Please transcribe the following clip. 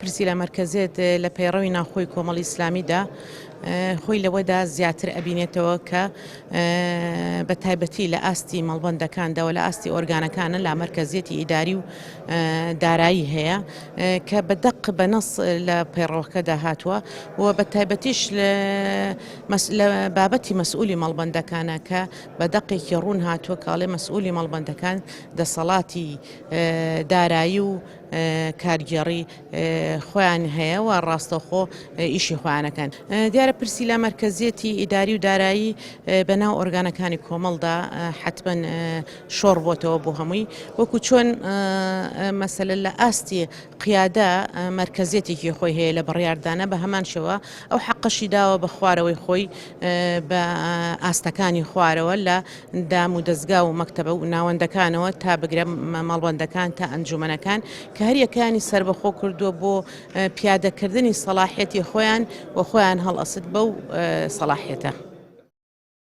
پرسی لە مەرکەزێت لە پەیڕەوی ناوخۆی کۆمەڵی ئیسلامیدا خۆی لەوەدا زیاتر ئەبینێتەوە کە بە تایبەتی لە ئاستی مەڵبەندەکاندەوە لە ئاستی ئۆرگانەکانە لا مەرکەزیەتی ئیداری و دارایی هەیە کە بەدەق بەنەس لە پەیڕەوەکەدا هاتووە و بە تایبەتیش لە بابەتی مەسئولی مەڵبەندەکانە کە بەدەقێکی ڕوون هاتووە کاڵێ مەسئولی مەڵبەندەکان دەسەڵاتی دارایی و کارگێڕی خۆیان هەیە و ڕاستەوخۆ ئیشی خۆیانەکەن. دیارە پرسی لە مەرکەزیەتی ئیداری و دارایی بەناو ئۆرگانەکانی کۆمەڵدا حتمەن شۆڕ بۆتەوە بۆ هەمووی وەکو چۆن مەسەلە لە ئاستی قیادە مەرکەزیەتێکی خۆی هەیە لە بڕیاردانە بە هەمان شێوە ئەو حەقەشی داوە بە خوارەوەی خۆی بە ئاستەکانی خوارەوە لە دام و دەستگا و مەکتەبە و ناوەندەکانەوە تا بگرە مەڵبەندەکان تا ئەنجومەنەکان کە هەریەکانی سربەخۆ کردووە بۆ پیادەکردنی سەلاحیەتی خۆیان و خۆیان هەڵئەست بەو سەلاحیەتە.